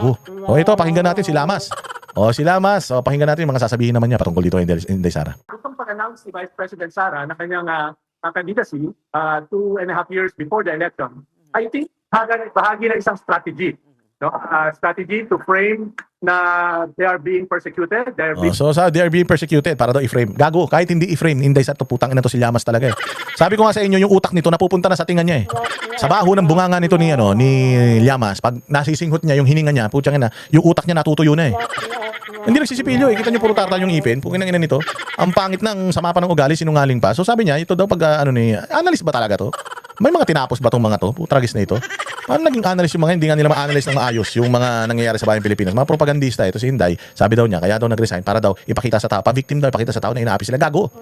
O ito, pakinggan natin si Lamas. O si Lamas, o pakinggan natin yung mga sasabihin naman niya patungkol dito, Inday Sara. Itong pag-announce ni Vice President Sara na kanyang candidacy 2.5 years before the election, I think bahagi na isang strategy. No? Strategy to frame na they are being persecuted. They are being... So they are being persecuted para daw i-frame. Gago, kahit hindi i-frame, Inday Sara, putang ina to si Lamas talaga eh. Sabi ko nga sa inyo, yung utak nito napupunta na sa tinga niya eh. Sa baho ng bunganga nito ni Llamas, pag nasisinghot niya yung hininga niya, putang ina, yung utak niya natutuyo na eh. Hindi nagsisipilyo eh. Kita niyo puro tartan yung ipin. Pugin ng ina nito. Ang pangit ng sama pa ng ugali, sinungaling pa. So sabi niya, ito daw pag analyst ba talaga to? May mga tinapos ba tong mga to? Putragis na ito. Paano naging analyst yung mga hindi nga nila ma-analyze ng maayos yung mga nangyayari sa bayang Pilipinas? Mga propagandista ito si Inday. Sabi daw niya, kaya daw nag-resign para daw ipakita sa tao, pa-victim daw, ipakita sa tao na inaapi sila. Gago.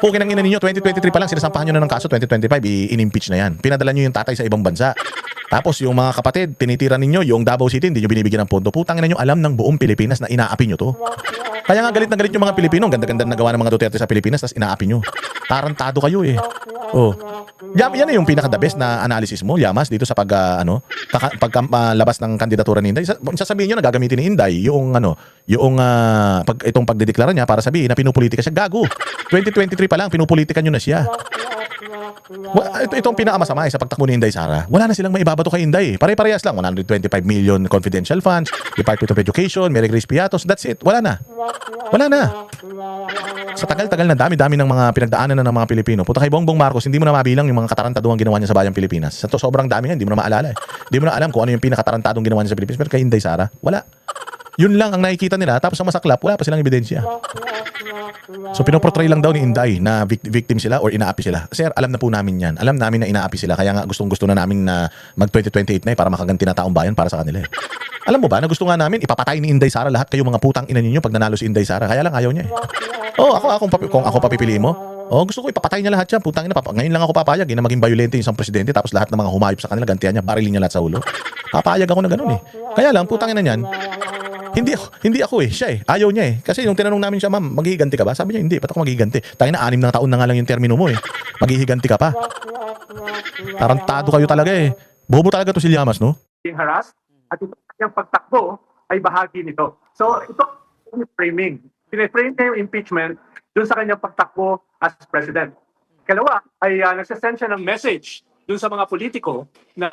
Pugin ng ina ninyo, 2023 pa lang sinasampahan niyo na ng kaso, 2025 in-impeach na yan. Pinadala niyo yung tatay sa ibang bansa. Tapos yung mga kapatid, tinitira ninyo yung Davao City, hindi nyo binibigyan ng pondo. Putang ina nyo, alam ng buong Pilipinas na inaapi nyo to. Kaya nga galit na galit yung mga Pilipino. Ganda-ganda nagawa ng mga Duterte sa Pilipinas, tapos inaapi nyo. Tarantado kayo eh. Oh. Yan na yung pinaka-the best na analysis mo, Llamas, dito sa paglalabas ng kandidatura ni Inday. Sasabihin nyo na gagamitin ni Inday itong pagdedeklara niya para sabihin na pinupolitika siya. Gago. 2023 pa lang, pinupolitika nyo na siya. Itong pinakamasama sa pagtakbo ni Inday Sara. Wala na silang maibabato kay Inday. Pare-parehas lang. 125 million confidential funds, Department of Education, Mary Grace Piatos. That's it. Wala na. Wala na. Sa tagal-tagal na dami-dami ng mga pinagdaanan na ng mga Pilipino. Puta kay Bongbong Marcos, hindi mo na mabilang yung mga katarantaduang ginawa niya sa bayang Pilipinas. Sa to sobrang dami yan, hindi mo na maalala eh. Hindi mo na alam kung ano yung pinakatarantadong ginawa niya sa Pilipinas. Pero kay Inday Sara, wala. Yun lang ang nakikita nila. Tapos ang masaklap, wala pa silang ebidensya. So pinoportray lang daw ni Inday na victim sila or inaapi sila. Sir, alam na po namin yan. Alam namin na inaapi sila. Kaya nga gustong-gusto na namin na mag-2028 na para makaganti na taong bayan para sa kanila eh. Alam mo ba na gusto nga namin ipapatay ni Inday Sara lahat kayo mga putang ina ninyo pag nanalo si Inday Sara. Kaya lang ayaw niya eh. Kung ako papipiliin mo, gusto ko ipapatay niya lahat yan. Putang ina, ngayon lang ako papayag na maging violente yung isang presidente tapos lahat ng mga humayop sa kanila, gantihan niya, barilin niya lahat sa ulo. Papayag ako na ganun eh. Kaya lang, putang ina niyan, hindi ako eh, siya eh. Ayaw niya eh. Kasi nung tinanong namin siya, ma'am, maghihiganti ka ba? Sabi niya, hindi, ba't ako maghihiganti? Tangina, 6 na taon na nga lang yung termino mo eh. Maghihiganti ka pa. Tarantado kayo talaga eh. Bobo talaga to si Llamas, no? Being harassed at ito kanyang pagtakbo ay bahagi nito. So ito yung framing. Pineframe niya yung impeachment dun sa kanyang pagtakbo as president. Kalawa ay nagsasend siya ng message dun sa mga politiko na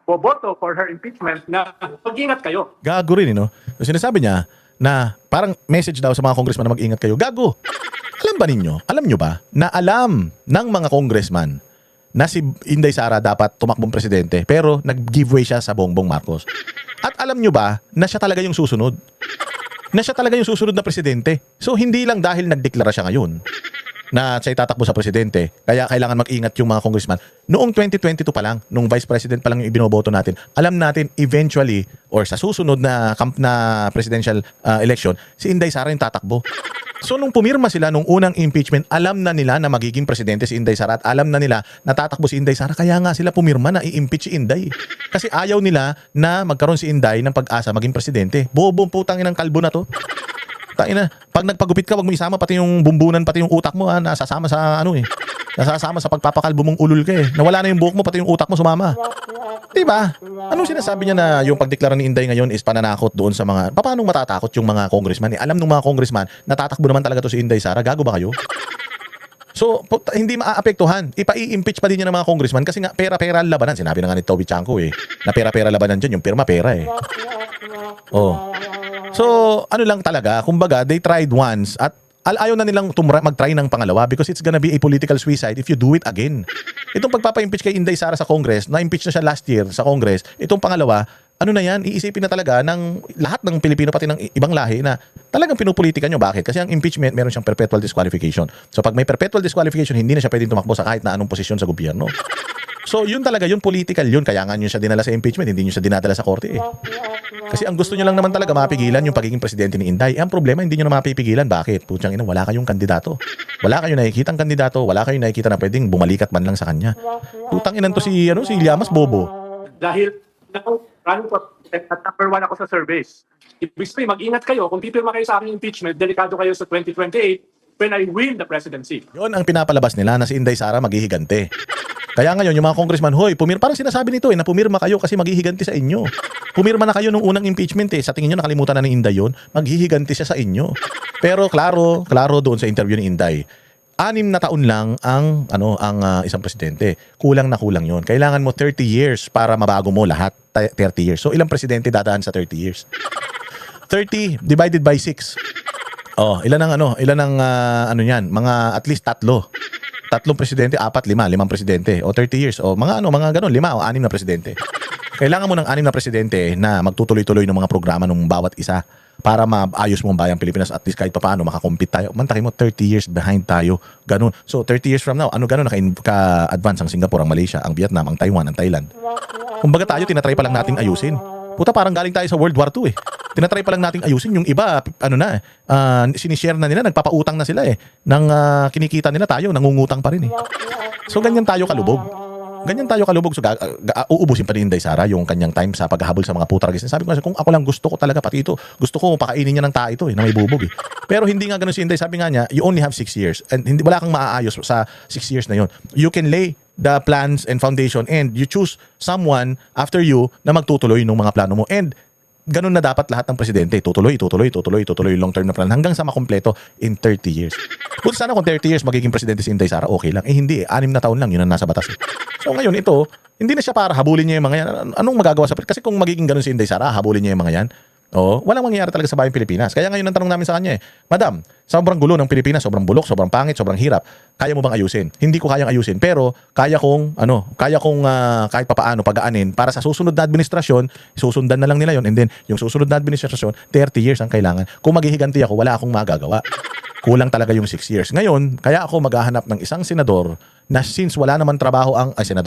boboto for her impeachment na mag-ingat kayo. Gago rin, no? So, sinasabi niya na parang message daw sa mga congressman na mag-ingat kayo. Gago! Alam ba ninyo? Alam nyo ba na alam ng mga congressman na si Inday Sara dapat tumakbong presidente pero nag-giveaway siya sa Bongbong Marcos? At alam nyo ba na siya talaga yung susunod? Na siya talaga yung susunod na presidente? So hindi lang dahil nagdeklara siya ngayon na siya tatakbo sa presidente, kaya kailangan mag-ingat yung mga congressman. Noong 2022 pa lang, nung vice president pa lang yung ibinoboto natin, alam natin eventually, or sa susunod na presidential election, si Inday Sara yung tatakbo. So nung pumirma sila nung unang impeachment, alam na nila na magiging presidente si Inday Sara at alam na nila na tatakbo si Inday Sara, kaya nga sila pumirma na i-impeach si Inday. Kasi ayaw nila na magkaroon si Inday ng pag-asa maging presidente. Bobong putang inang kalbo na to. Taina, pag nagpagupit ka, wag mo isama pati yung bumbunan, pati yung utak mo, nasasama sa nasasama sa pagpapakalbo mong ulul ka eh. Nawala na yung buhok mo, pati yung utak mo sumama. Diba? Anong sinasabi niya na yung pagdeklara ni Inday ngayon is pananakot doon sa mga, paano matatakot yung mga congressman? Alam ng mga congressman, natatakbo naman talaga to si Inday Sara. Gago ba kayo? So, hindi maaapektuhan. Ipa-i-impeach pa din niya ng mga congressman kasi nga pera-pera labanan. Sinabi na nga ni Toby Chanko eh, na pera-pera labanan dyan, yung pirma-pera eh. Oh. So, ano lang talaga, kumbaga, they tried once at ayaw na nilang mag-try ng pangalawa because it's gonna be a political suicide if you do it again. Itong pagpapa-impeach kay Inday Sara sa Congress, na-impeach na siya last year sa Congress, itong pangalawa, ano na yan, iisipin na talaga ng lahat ng Pilipino pati ng ibang lahi na talagang pinupolitika nyo. Bakit? Kasi ang impeachment, meron siyang perpetual disqualification. So pag may perpetual disqualification, hindi na siya pwedeng tumakbo sa kahit na anong posisyon sa gobyerno. So yun talaga, yun political yun. Kaya nga nyo siya dinala sa impeachment, hindi nyo siya dinadala sa korte eh. Kasi ang gusto nyo lang naman talaga mapigilan yung pagiging presidente ni Inday. Ang problema, hindi nyo na mapipigilan. Bakit? Putyang ina, wala kayong kandidato. Wala kayong nakikitang kandidato. Wala kayong nakikita na pwedeng bumalikat man lang sa kanya. Putang inan to si Llamas bobo. Dahil running for at number 1 ako sa surveys. Ibig sabihin, mag-ingat kayo. Kung pipirma kayo sa aking impeachment, delikado kayo sa 2028 when I win the presidency. Yun ang pinapalabas nila na si Inday Sara maghihigante. Kaya ngayon, yung mga congressman, hoy, parang sinasabi nito na pumirma kayo kasi maghihiganti sa inyo. Pumirma na kayo nung unang impeachment Sa tingin nyo, nakalimutan na ni Inday yun. Maghihiganti siya sa inyo. Pero klaro doon sa interview ni Inday. 6 na taon lang ang isang presidente. Kulang na kulang yon. Kailangan mo 30 years para mabago mo lahat. 30 years. So ilang presidente dadaan sa 30 years? 30 divided by 6. Oh, ilan ang niyan? Mga at least 3. 3 presidente, 4, 5 presidente. O 30 years. O mga ganun, 5 o 6 na presidente. Kailangan mo ng 6 na presidente na magtutuloy-tuloy ng mga programa ng bawat isa para maayos mo ang bayang Pilipinas at least kahit paano makakompete tayo. Mantakin mo 30 years behind tayo. Ganun. So 30 years from now, ganun ka-advance ang Singapore, ang Malaysia, ang Vietnam, ang Taiwan, ang Thailand. Kumbaga tayo tinatry pa lang nating ayusin. Puta, parang galing tayo sa World War II Tinatry pa lang nating ayusin. Yung iba, sinishare na nila, nagpapautang na sila ng kinikita nila, tayo, nangungutang pa rin So ganyan tayo kalubog. So uubusin pa ni Inday Sara yung kanyang time sa paghahabol sa mga putaragis. Sabi ko kasi kung ako lang gusto ko talaga pati ito, gusto ko pakainin niya ng tae ito na may bubog Pero hindi nga ganun si Inday. Sabi nga niya, you only have 6 years. And wala kang maaayos sa 6 years na yon. You can lay the plans and foundation and you choose someone after you na magtutuloy ng mga plano mo. And ganun na dapat lahat ng presidente. Tutuloy long term na plan hanggang sa makumpleto in 30 years. Kung sana kung 30 years magiging presidente si Inday Sara, okay lang. Hindi 6 na taon lang, yun ang nasa batas So ngayon ito, hindi na siya para habulin niya yung mga yan. Anong magagawa sa kasi kung magiging ganun si Inday Sara, habulin niya yung mga yan. Walang mangyayari talaga sa bayang Pilipinas. Kaya ngayon ang tanong namin sa kanya Madam, sobrang gulo ng Pilipinas, sobrang bulok, sobrang pangit, sobrang hirap. Kaya mo bang ayusin? Hindi ko kayang ayusin, pero kaya kong kahit papaano pagaanin para sa susunod na administrasyon, susundan na lang nila yon and then yung susunod na administrasyon, 30 years ang kailangan. Kung maghihiganti ako, wala akong magagawa. Kulang talaga yung 6 years. Ngayon, kaya ako maghahanap ng isang senador na since wala naman trabaho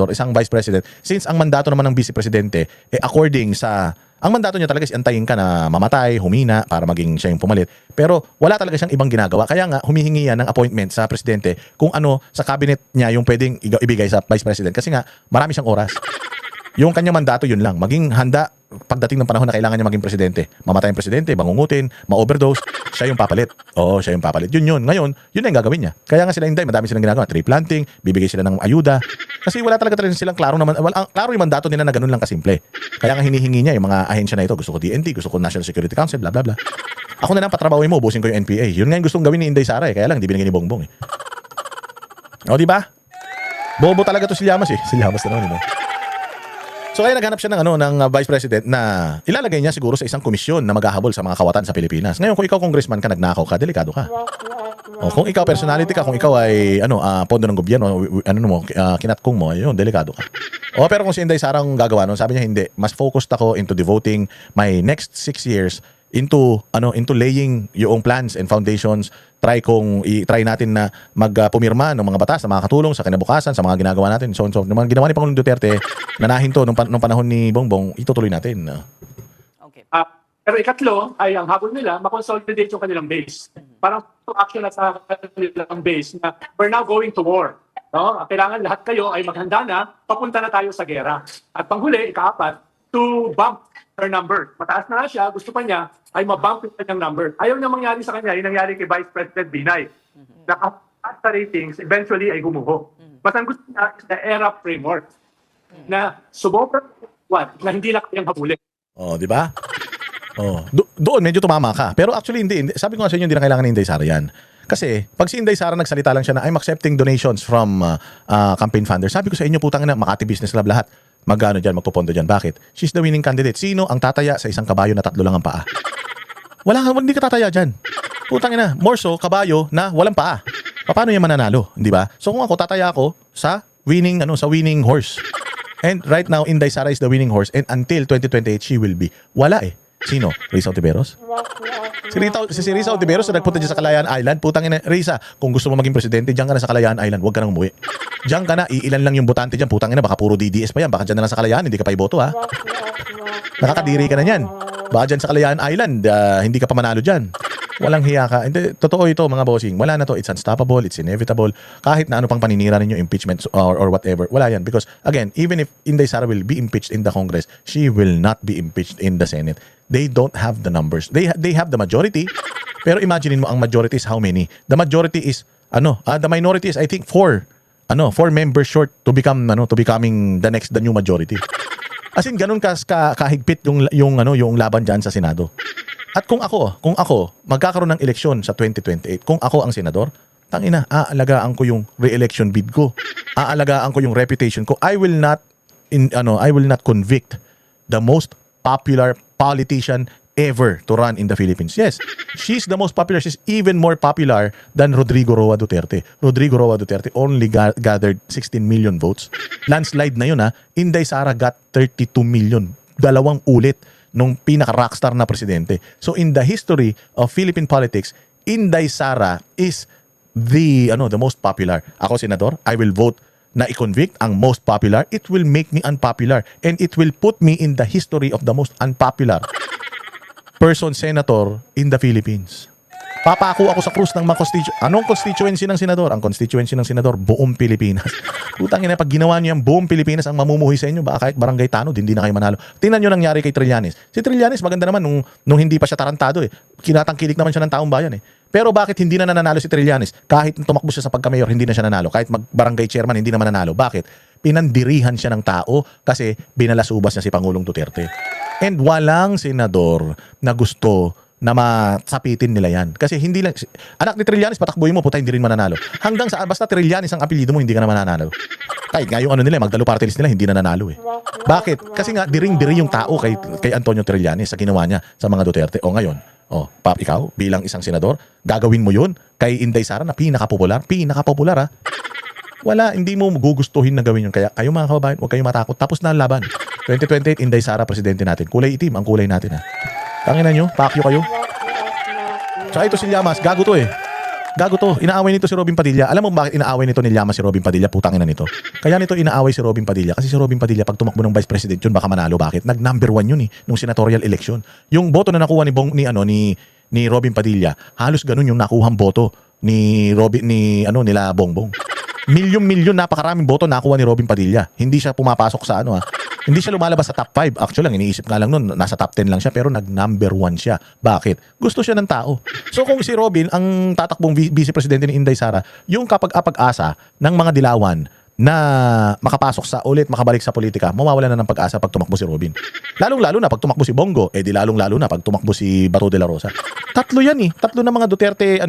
isang vice president, since ang mandato naman ng vice presidente, according sa ang mandato niya talaga is antayin ka na mamatay, humina, para maging siya yung pumalit. Pero wala talaga siyang ibang ginagawa. Kaya nga, humihingi yan ng appointment sa presidente kung sa cabinet niya yung pwedeng ibigay sa vice president. Kasi nga, marami siyang oras. Yung kanyang mandato, yun lang. Maging handa pagdating ng panahon na kailangan niya maging presidente. Mamatay ang presidente, bangungutin, ma-overdose, siya yung papalit. Siya yung papalit. Yun. Ngayon, yun na yung gagawin niya. Kaya nga sila Inday, madami silang ginagawa. Tree planting, bibigay sila ng ayuda. Kasi wala talaga silang klaro yung mandato nila na ganun lang kasimple. Kaya nga hinihingi niya yung mga ahensya na ito. Gusto ko DND, gusto ko National Security Council, bla bla bla. Ako na lang patrabahoin mo, ubusin ko yung NPA. Yun nga yung gustong gawin ni Inday Sara Kaya lang, hindi binigyan ni Bongbong di ba? Bobo talaga to si Llamas Si Llamas na naman So kaya naghanap siya ng vice president na ilalagay niya siguro sa isang komisyon na maghahabol sa mga kawatan sa Pilipinas. Ngayon kung ikaw congressman ka, nagnakaw ka, delikado ka. Kung ikaw personality ka, kung ikaw ay pondo ng gobyerno, kinatkong mo, yun, delikado ka. Pero kung si Inday Sara ang gagawa sabi niya hindi, mas focused ako into devoting my next 6 years into laying yung plans and foundations. Try natin na magpumirma ng mga batas na makakatulong sa kinabukasan sa mga ginagawa natin. So yung mga ginawa ni Pangulong Duterte, nanahin to nung panahon ni Bongbong, itutuloy natin. Okay. Pero ikatlo ay ang habol nila, makonsolidate yung kanilang base. Parang action na sa kanilang base na we're now going to war. Kailangan lahat kayo ay maghanda na, papunta na tayo sa gera. At panghuli, ika-4, to bump her number. Mataas na siya, gusto pa niya ay mabump yung kanyang number. Ayaw niya mangyari sa kanya, yung nangyari kay Vice President Binay. Nakapag sa ratings, eventually ay gumuho. Mas ang gusto niya is the ERA framework na sumobra na hindi na kayang habulin. Di ba? Doon medyo tumama ka. Pero actually hindi. Sabi ko nga sa inyo, hindi na kailangan ni Inday Sara yan. Kasi pag si Inday Sara nagsalita lang siya na I'm accepting donations from campaign funders. Sabi ko sa inyo, putang ina, Makati Business Club lahat. Magpupondo dyan. Bakit? She's the winning candidate. Sino ang tataya sa isang kabayo na 3 lang ang paa? Hindi ka tataya dyan. Putang ina, more so, kabayo na walang paa. Paano yan mananalo? Di ba? So kung ako, tataya ako sa winning horse. And right now, Inday Sara is the winning horse. And until 2028, she will be. Wala Sino? Risa Ontiveros? Si Risa Ontiveros na nagpunta dyan sa Kalayaan Island. Putang ina, Risa, kung gusto mo maging presidente, dyan ka na sa Kalayaan Island. Huwag ka nang umuwi. Dyan ka na, ilan lang yung botante dyan. Putang ina, baka puro DDS pa yan. Baka dyan na lang sa Kalayaan, hindi ka pa iboto ha. Nakakadiri ka na yan. Baka dyan sa Kalayaan Island, hindi ka pa manalo dyan. Walang hiya ka. Hindi, totoo ito mga bossing. Wala na to. It's unstoppable. It's inevitable. Kahit na ano pang paninira ninyo, impeachment or whatever. Wala yan. Because again, even if Inday Sara will be impeached in the Congress, she will not be impeached in the Senate. They don't have the numbers. They have the majority. Pero imagine mo, ang majority is how many? The majority is, the minority is I think 4 4 members short to becoming the new majority. As in ganun kahigpit yung laban diyan sa Senado. At kung ako magkakaroon ng eleksyon sa 2028, kung ako ang senador, tangina, aalagaan ko yung re-election bid ko. Aalagaan ko yung reputation ko. I will not convict the most popular politician ever to run in the Philippines. Yes, she's the most popular. She's even more popular than Rodrigo Roa Duterte. Rodrigo Roa Duterte only gathered 16 million votes. Landslide na yun, ha. Inday Sara got 32 million. 2 ulit nung pinaka-rockstar na presidente. So in the history of Philippine politics, Inday Sara is the most popular. Ako senador, I will vote na i-convict ang most popular. It will make me unpopular and it will put me in the history of the most unpopular person senator in the Philippines. Papako ako sa krus ng mga Anong constituency ng senador? Ang constituency ng senador, buong Pilipinas. Putang ina, pag ginawa niyo yung buong Pilipinas ang mamumuhay sa inyo, baka kahit barangay tanod, hindi na kayo manalo. Tingnan niyo nangyari kay Trillanes. Si Trillanes, maganda naman nung hindi pa siya tarantado eh. Kinatangkilik naman siya ng taong bayan eh. Pero bakit hindi na nanalo si Trillanes? Kahit tumakbo siya sa pagka-mayor, hindi na siya nanalo. Kahit mag-barangay chairman, hindi na mananalo. Bakit? Pinandirihan siya ng tao kasi binalasubas niya si Pangulong Duterte. And walang senador na gusto na masapitin nila yan. Kasi hindi lang, anak ni Trillanes, patakbuhin mo, puta, hindi rin mananalo. Hanggang sa, basta Trillanes ang apelyido mo, hindi ka na mananalo. Kahit nga yung Magdalo party list nila, hindi na nanalo eh. Bakit? Kasi nga, diring-diri yung tao kay Antonio Trillanes sa ginawa niya sa mga Duterte. O ngayon, Pap, ikaw, bilang isang senador, gagawin mo yun kay Inday Sara na pinaka-popular ha. Wala, hindi mo gugustuhin na gawin yun. Kaya kayo mga kababayan, huwag kayong matakot. Tapos na ang laban. 2028, Inday Sara, presidente natin. Kulay itim, ang kulay natin ha. Tanginan nyo, pakyo kayo. Tsaka ito si Llamas, gago to eh. Gago to, inaaway nito si Robin Padilla. Alam mo bakit inaaway nito ni Llamas si Robin Padilla? Putangina nito. Kaya nito inaaway si Robin Padilla. Kasi si Robin Padilla, pag tumakbo ng vice president yun, baka manalo. Bakit? Nag-number 1 yun eh, nung senatorial election. Yung boto na nakuha ni Robin Padilla, halos ganun yung nakuhang boto nila Bongbong. Milyon-milyon, napakaraming boto nakuha ni Robin Padilla. Hindi siya pumapasok sa hindi siya lumalabas sa top 5. Actually lang, iniisip nga lang nun, nasa top 10 lang siya, pero nag-number 1 siya. Bakit? Gusto siya ng tao. So kung si Robin, ang tatakbong vice-presidente ni Inday Sara, yung kapag-asa ng mga dilawan na makapasok makabalik sa politika, mawawala na ng pag-asa pag tumakbo si Robin. Lalong-lalo na pag tumakbo si Bongo, di lalong-lalo na pag tumakbo si Bato de la Rosa. Tatlo yan eh. Tatlo na mga Duterte,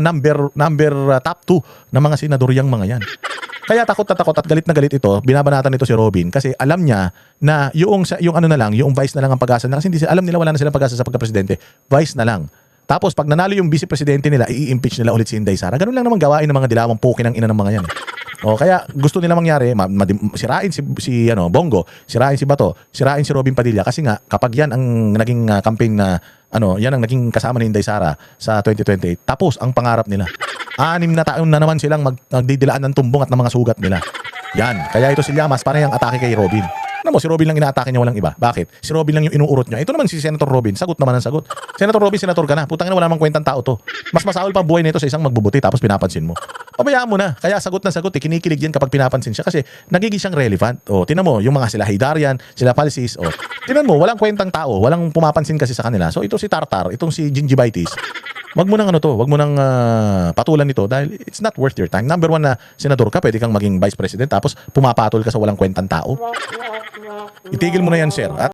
number top 2 na mga senador yang mga yan. Kaya takot at galit na galit ito, binabanatan nito si Robin kasi alam niya na yung vice na lang ang pag-asa na, kasi alam nila wala na silang pag-asa sa pagka-presidente. Vice na lang. Tapos pag nanalo yung vice-presidente nila, i-impeach nila ulit si Inday Sara. Ganun lang naman gawain ng mga dilawang pukin ng ina ng mga yan. Kaya gusto nila mangyari, sirain si Bongo, sirain si Bato, sirain si Robin Padilla kasi nga kapag yan ang naging campaign na yan ang naging kasama ni Inday Sara sa 2028. Tapos ang pangarap nila. 6 na taon na naman silang magdidilaan ng tumbong at ng mga sugat nila. Yan. Kaya ito si Llamas, para yung atake kay Robin. Alam mo, si Robin lang inaatake niya, walang iba. Bakit? Si Robin lang yung inuurot niya. Ito naman si Senator Robin. Sagot naman ang sagot. Senator Robin, senator ka na. Putang ina, wala namang kwentang tao to. Mas masahol pa buhay nito sa isang magbubuti tapos pinapansin mo. Pabayaan mo na. Kaya sagot na sagot. Kinikilig yan kapag pinapansin siya kasi nagiging siyang relevant. Tinan mo, yung mga sila Haydarian, sila Palsis. Tinan mo, walang kwentang tao. Walang pumapansin kasi sa kanila. So ito si Tartar, itong si Gingivitis. Wag mo nang patulan nito dahil it's not worth your time. Number 1 na senador ka, pwede kang maging vice president tapos pumapatol ka sa walang kwentang tao. Itigil mo na yan, sir. At